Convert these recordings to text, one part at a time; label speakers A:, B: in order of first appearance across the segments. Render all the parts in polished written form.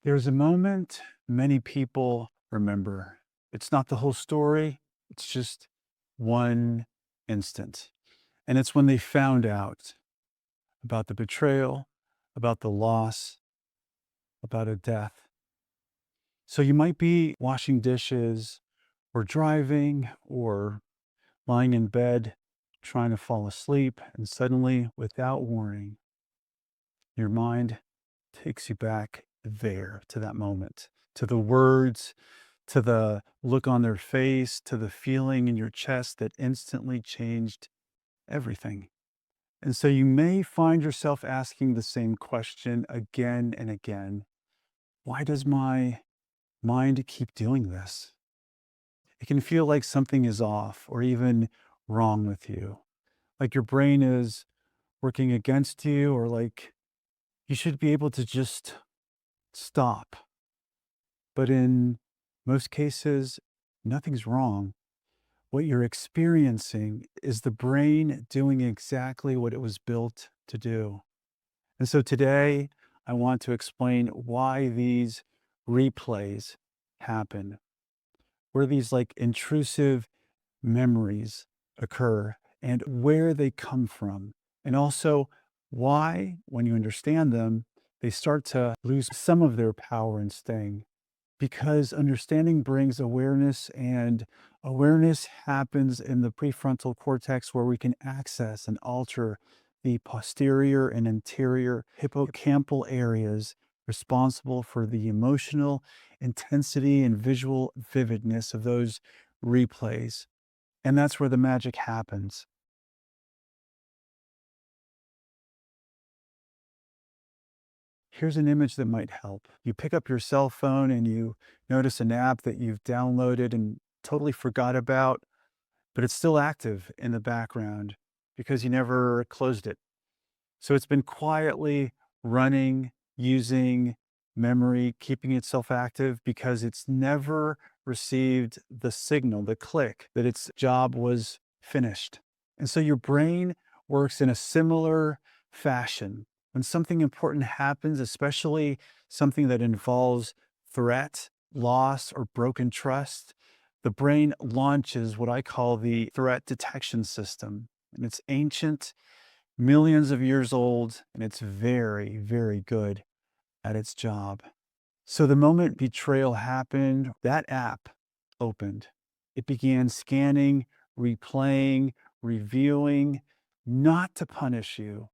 A: There's a moment many people remember. It's not the whole story, it's just one instant. And it's when they found out about the betrayal, about the loss, about a death. So you might be washing dishes or driving or lying in bed trying to fall asleep, and suddenly, without warning, your mind takes you back there to that moment, to the words, to the look on their face, to the feeling in your chest that instantly changed everything. And so you may find yourself asking the same question again and again. Why does my mind keep doing this? It can feel like something is off or even wrong with you, like your brain is working against you, or like you should be able to just stop. But in most cases, nothing's wrong. What you're experiencing is the brain doing exactly what it was built to do. And so today, I want to explain why these replays happen, where these like intrusive memories occur, and where they come from. And also why, when you understand them, they start to lose some of their power and sting. Because understanding brings awareness, and awareness happens in the prefrontal cortex, where we can access and alter the posterior and anterior hippocampal areas responsible for the emotional intensity and visual vividness of those replays. And that's where the magic happens. Here's an image that might help. You pick up your cell phone and you notice an app that you've downloaded and totally forgot about, but it's still active in the background because you never closed it. So it's been quietly running, using memory, keeping itself active because it's never received the signal, the click that its job was finished. And so your brain works in a similar fashion. When something important happens, especially something that involves threat, loss, or broken trust, the brain launches what I call the threat detection system. And it's ancient, millions of years old, and it's very, very good at its job. So the moment betrayal happened, that app opened. It began scanning, replaying, reviewing, not to punish you,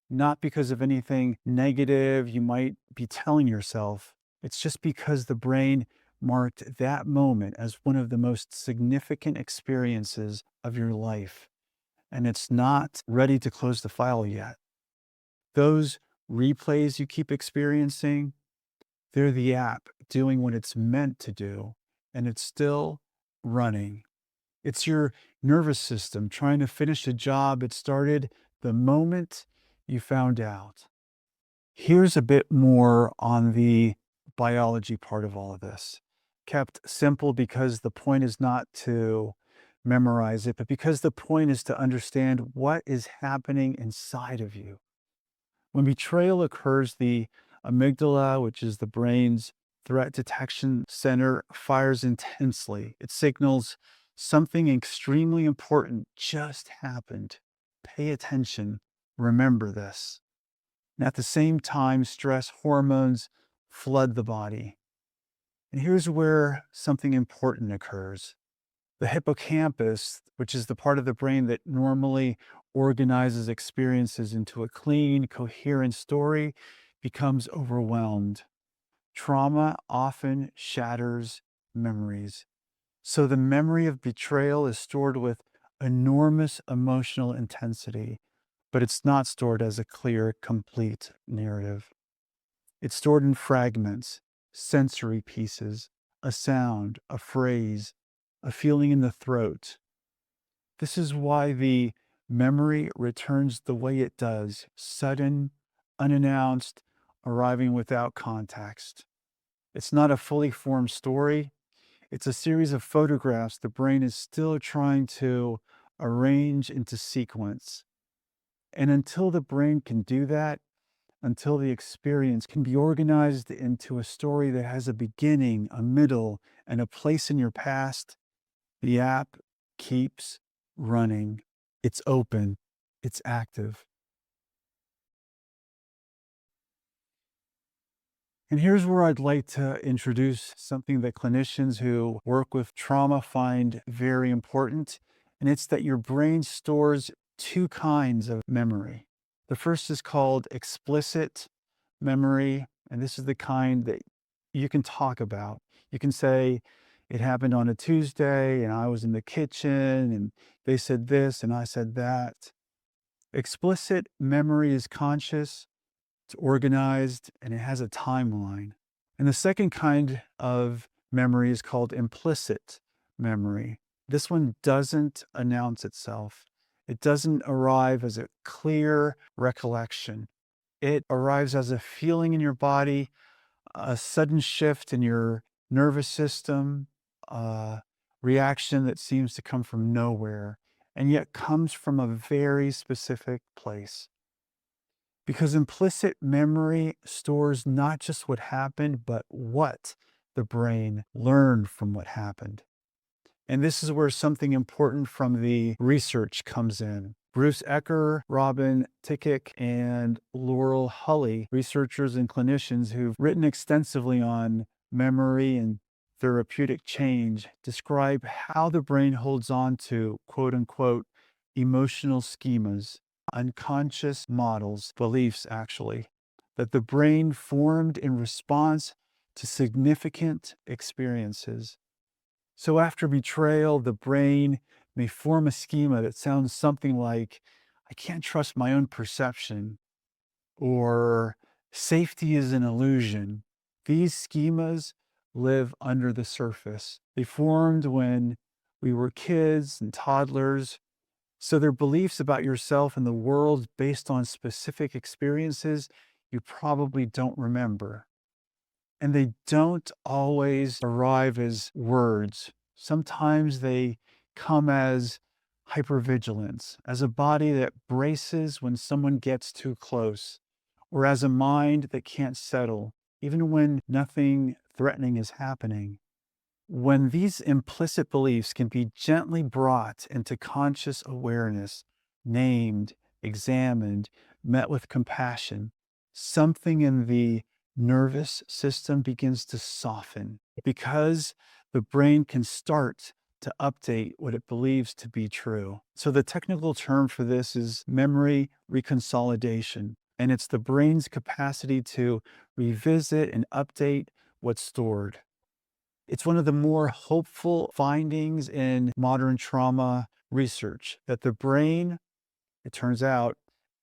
A: not because of anything negative you might be telling yourself. It's just because the brain marked that moment as one of the most significant experiences of your life, and it's not ready to close the file yet. Those replays you keep experiencing, they're the app doing what it's meant to do, and it's still running. It's your nervous system trying to finish a job it started the moment you found out. Here's a bit more on the biology part of all of this. Kept simple because the point is not to memorize it, but because the point is to understand what is happening inside of you. When betrayal occurs, the amygdala, which is the brain's threat detection center, fires intensely. It signals something extremely important just happened. Pay attention. Remember this. And at the same time, stress hormones flood the body. And here's where something important occurs. The hippocampus, which is the part of the brain that normally organizes experiences into a clean, coherent story, becomes overwhelmed. Trauma often shatters memories. So the memory of betrayal is stored with enormous emotional intensity, but it's not stored as a clear, complete narrative. It's stored in fragments, sensory pieces, a sound, a phrase, a feeling in the throat. This is why the memory returns the way it does, sudden, unannounced, arriving without context. It's not a fully formed story. It's a series of photographs the brain is still trying to arrange into sequence. And until the brain can do that, until the experience can be organized into a story that has a beginning, a middle, and a place in your past. The app keeps running. It's open. It's active. And here's where I'd like to introduce something that clinicians who work with trauma find very important. And it's that your brain stores two kinds of memory. The first is called explicit memory. And this is the kind that you can talk about. You can say, it happened on a Tuesday, and I was in the kitchen, and they said this, and I said that. Explicit memory is conscious, it's organized, and it has a timeline. And the second kind of memory is called implicit memory. This one doesn't announce itself. It doesn't arrive as a clear recollection. It arrives as a feeling in your body, a sudden shift in your nervous system, a reaction that seems to come from nowhere, and yet comes from a very specific place. Because implicit memory stores not just what happened, but what the brain learned from what happened. And this is where something important from the research comes in. Bruce Ecker, Robin Tickich, and Laurel Hulley, researchers and clinicians who've written extensively on memory and therapeutic change, describe how the brain holds on to quote unquote emotional schemas, unconscious models, beliefs actually, that the brain formed in response to significant experiences. So after betrayal, the brain may form a schema that sounds something like, I can't trust my own perception, or safety is an illusion. These schemas live under the surface. They formed when we were kids and toddlers. So they're beliefs about yourself and the world based on specific experiences you probably don't remember. And they don't always arrive as words. Sometimes they come as hypervigilance, as a body that braces when someone gets too close, or as a mind that can't settle, even when nothing threatening is happening. When these implicit beliefs can be gently brought into conscious awareness, named, examined, met with compassion, something in the nervous system begins to soften because the brain can start to update what it believes to be true. So the technical term for this is memory reconsolidation, and it's the brain's capacity to revisit and update what's stored. It's one of the more hopeful findings in modern trauma research that the brain, it turns out,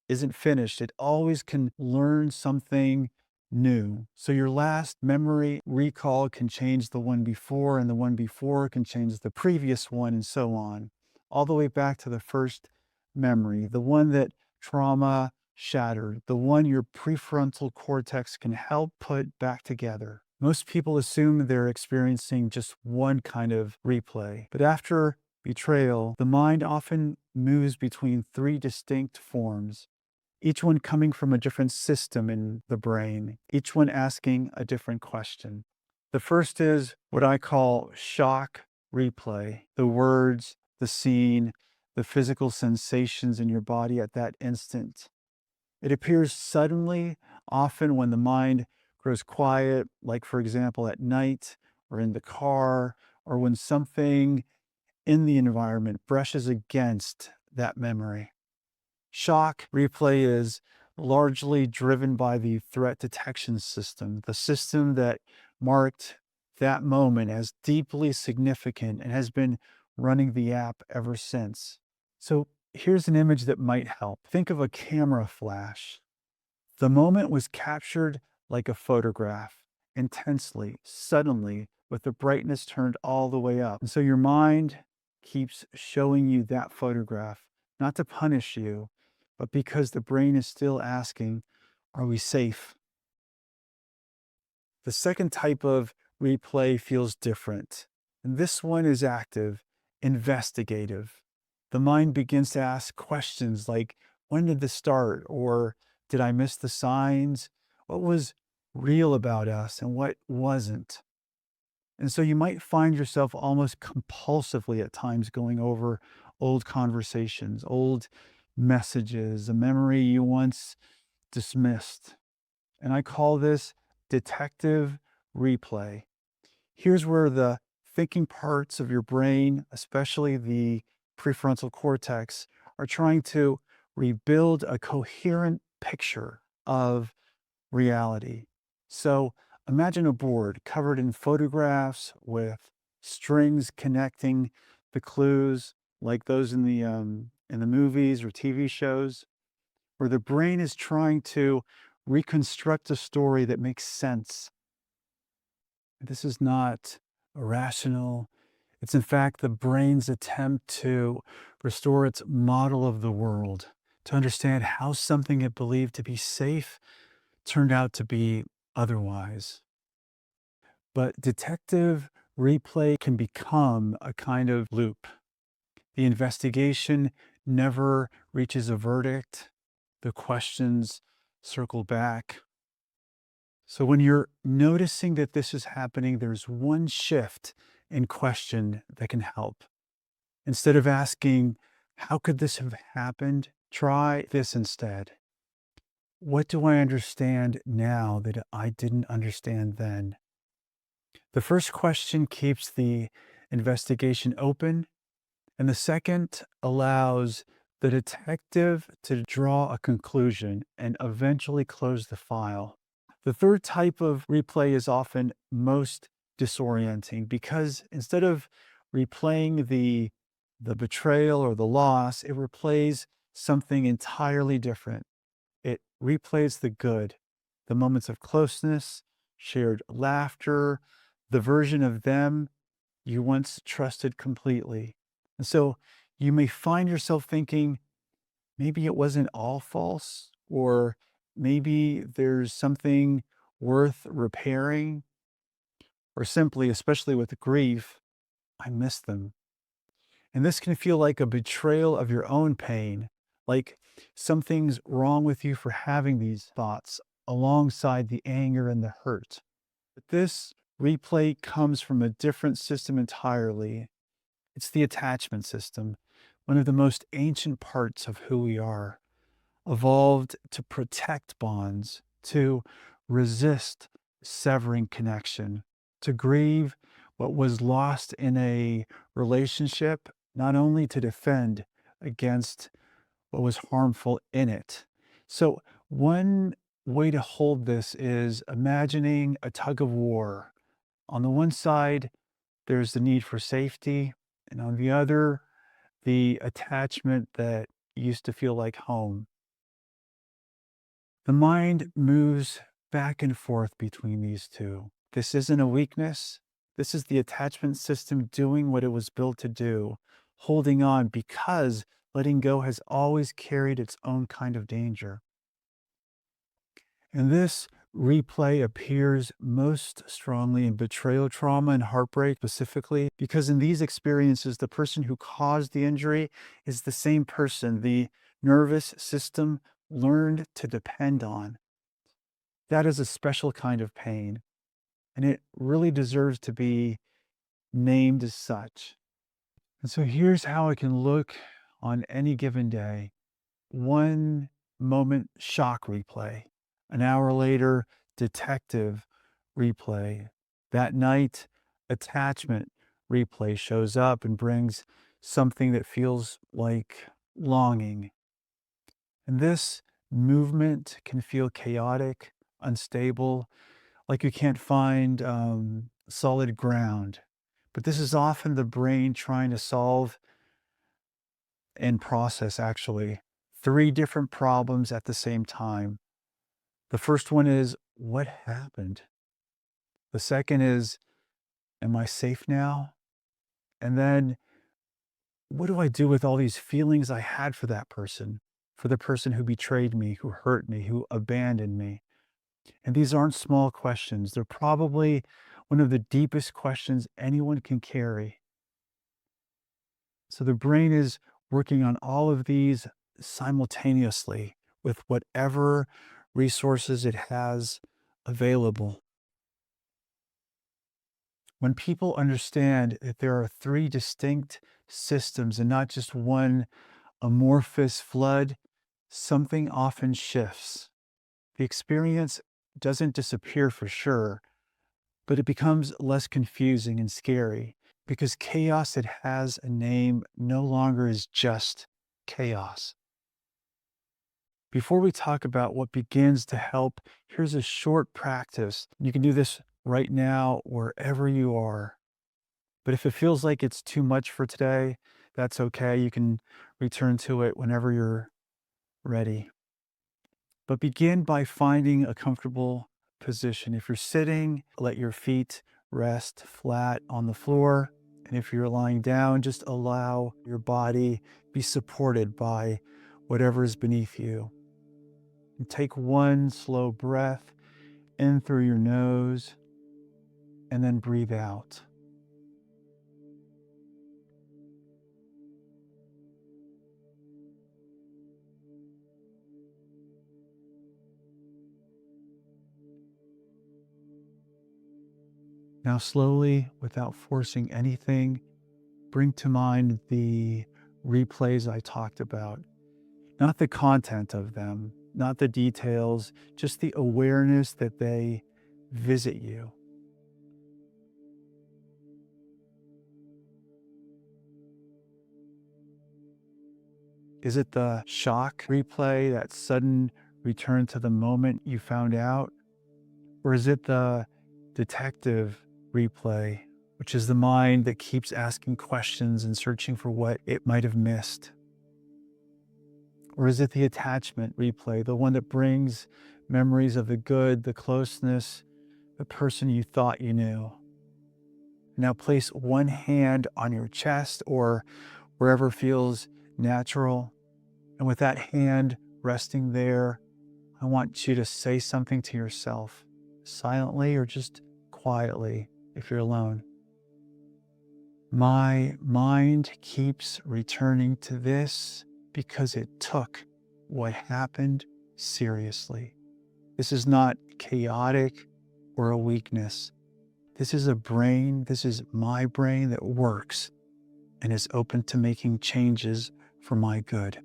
A: isn't finished. It always can learn something new. So your last memory recall can change the one before, and the one before can change the previous one, and so on, all the way back to the first memory, the one that trauma shattered, the one your prefrontal cortex can help put back together. Most people assume they're experiencing just one kind of replay, but after betrayal, the mind often moves between three distinct forms, each one coming from a different system in the brain, each one asking a different question. The first is what I call shock replay, the words, the scene, the physical sensations in your body at that instant. It appears suddenly, often when the mind grows quiet, like for example at night or in the car, or when something in the environment brushes against that memory. Shock replay is largely driven by the threat detection system, the system that marked that moment as deeply significant and has been running the app ever since. So here's an image that might help. Think of a camera flash. The moment was captured like a photograph, intensely, suddenly, with the brightness turned all the way up. And so your mind keeps showing you that photograph, not to punish you, but because the brain is still asking, are we safe? The second type of replay feels different. And this one is active, investigative. The mind begins to ask questions like, when did this start? Or Did I miss the signs? What was real about us and what wasn't? And so you might find yourself almost compulsively at times going over old conversations, old messages, a memory you once dismissed. And I call this detective replay. Here's where the thinking parts of your brain, especially the prefrontal cortex, are trying to rebuild a coherent picture of reality. So imagine a board covered in photographs with strings connecting the clues, like those in the movies or TV shows, where the brain is trying to reconstruct a story that makes sense. This is not irrational. It's in fact the brain's attempt to restore its model of the world, to understand how something it believed to be safe turned out to be otherwise. But detective replay can become a kind of loop. The investigation never reaches a verdict. The questions circle back. So when you're noticing that this is happening, there's one shift in question that can help. Instead of asking, how could this have happened? Try this instead. What do I understand now that I didn't understand then? The first question keeps the investigation open, and the second allows the detective to draw a conclusion and eventually close the file. The third type of replay is often most disorienting because instead of replaying the betrayal or the loss, it replays something entirely different. It replays the good, the moments of closeness, shared laughter, the version of them you once trusted completely. And so you may find yourself thinking, maybe it wasn't all false, or maybe there's something worth repairing, or simply, especially with grief, I miss them. And this can feel like a betrayal of your own pain, like something's wrong with you for having these thoughts alongside the anger and the hurt. But this replay comes from a different system entirely. It's the attachment system, one of the most ancient parts of who we are, evolved to protect bonds, to resist severing connection, to grieve what was lost in a relationship, not only to defend against what was harmful in it. So, one way to hold this is imagining a tug of war. On the one side, there's the need for safety, and on the other, the attachment that used to feel like home. The mind moves back and forth between these two. This isn't a weakness. This is the attachment system doing what it was built to do, holding on because letting go has always carried its own kind of danger. And this replay appears most strongly in betrayal trauma and heartbreak specifically, because in these experiences, the person who caused the injury is the same person the nervous system learned to depend on. That is a special kind of pain, and it really deserves to be named as such. And so here's how it can look on any given day. One moment, shock replay. An hour later, detective replay. That night, attachment replay shows up and brings something that feels like longing. And this movement can feel chaotic, unstable, like you can't find solid ground. But this is often the brain trying to solve and process actually three different problems at the same time. The first one is, what happened? The second is, am I safe now? And then, what do I do with all these feelings I had for that person, for the person who betrayed me, who hurt me, who abandoned me? And these aren't small questions. They're probably one of the deepest questions anyone can carry. So the brain is working on all of these simultaneously, with whatever resources it has available. When people understand that there are three distinct systems and not just one amorphous flood, something often shifts. The experience doesn't disappear for sure, but it becomes less confusing and scary because chaos that has a name no longer is just chaos. Before we talk about what begins to help, here's a short practice. You can do this right now, wherever you are. But if it feels like it's too much for today, that's okay. You can return to it whenever you're ready. But begin by finding a comfortable position. If you're sitting, let your feet rest flat on the floor. And if you're lying down, just allow your body be supported by whatever is beneath you. And take one slow breath in through your nose and then breathe out. Now, slowly, without forcing anything, bring to mind the replays I talked about. Not the content of them, not the details, just the awareness that they visit you. Is it the shock replay, that sudden return to the moment you found out? Or is it the detective replay, which is the mind that keeps asking questions and searching for what it might have missed? Or is it the attachment replay, the one that brings memories of the good, the closeness, the person you thought you knew? Now place one hand on your chest or wherever feels natural. And with that hand resting there, I want you to say something to yourself, silently or just quietly if you're alone. My mind keeps returning to this because it took what happened seriously. This is not chaotic or a weakness. This is a brain, this is my brain that works and is open to making changes for my good.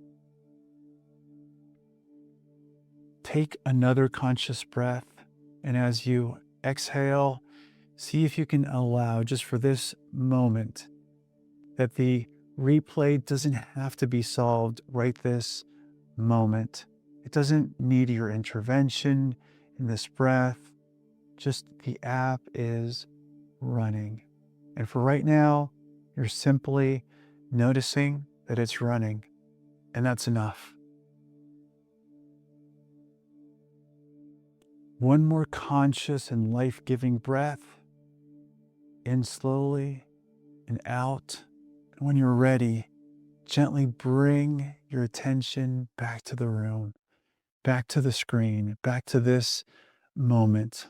A: Take another conscious breath, and as you exhale, see if you can allow, just for this moment, that the replay doesn't have to be solved right this moment. It doesn't need your intervention in this breath. Just the app is running. And for right now, you're simply noticing that it's running, and that's enough. One more conscious and life-giving breath, in slowly and out. And when you're ready, gently bring your attention back to the room, back to the screen, back to this moment.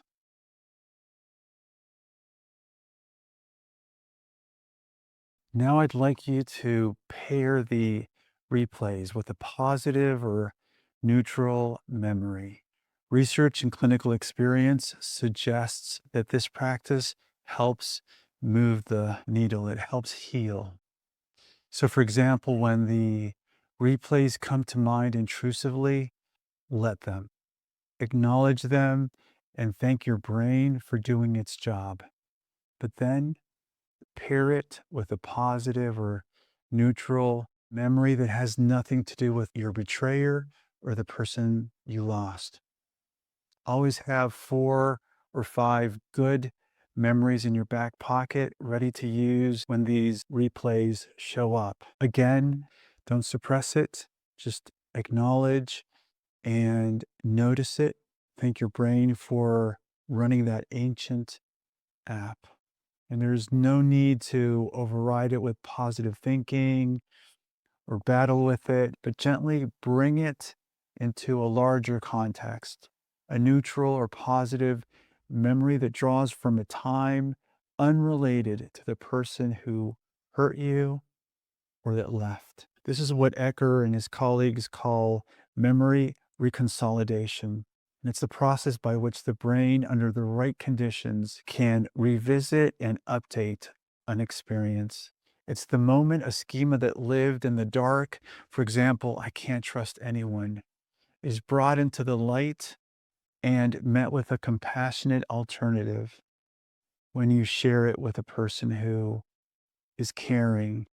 A: Now I'd like you to pair the replays with a positive or neutral memory. Research and clinical experience suggests that this practice helps move the needle, it helps heal. So, for example, when the replays come to mind intrusively, let them. Acknowledge them and thank your brain for doing its job. But then pair it with a positive or neutral memory that has nothing to do with your betrayer or the person you lost. Always have 4 or 5 good memories in your back pocket ready to use when these replays show up. Again, don't suppress it, just acknowledge and notice it. Thank your brain for running that ancient app. And there's no need to override it with positive thinking or battle with it, but gently bring it into a larger context, a neutral or positive memory that draws from a time unrelated to the person who hurt you or that left. This is what Ecker and his colleagues call memory Reconsolidation. And it's the process by which the brain, under the right conditions, can revisit and update an experience. It's the moment a schema that lived in the dark, for example, I can't trust anyone, is brought into the light and met with a compassionate alternative when you share it with a person who is caring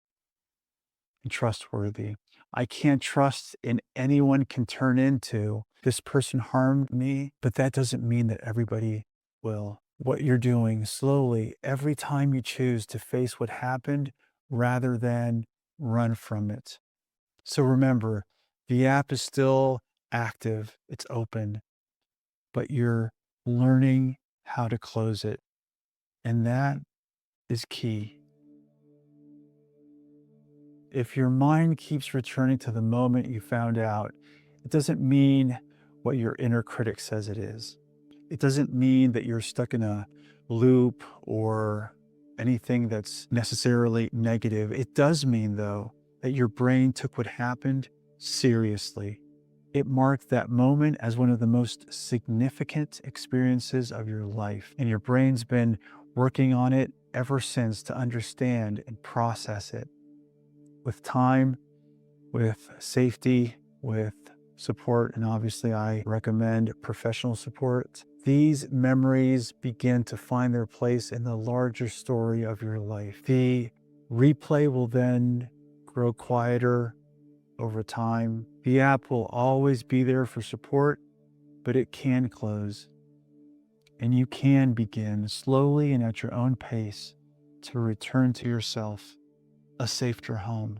A: and trustworthy. I can't trust in anyone can turn into this person harmed me, but that doesn't mean that everybody will. What you're doing slowly every time you choose to face what happened rather than run from it. So remember, the app is still active, it's open, but you're learning how to close it. And that is key. If your mind keeps returning to the moment you found out, it doesn't mean what your inner critic says it is. It doesn't mean that you're stuck in a loop or anything that's necessarily negative. It does mean, though, that your brain took what happened seriously. It marked that moment as one of the most significant experiences of your life, and your brain's been working on it ever since to understand and process it. With time, with safety, with support, and obviously I recommend professional support, these memories begin to find their place in the larger story of your life. The replay will then grow quieter over time. The app will always be there for support, but it can close. And you can begin slowly and at your own pace to return to yourself, a safer home.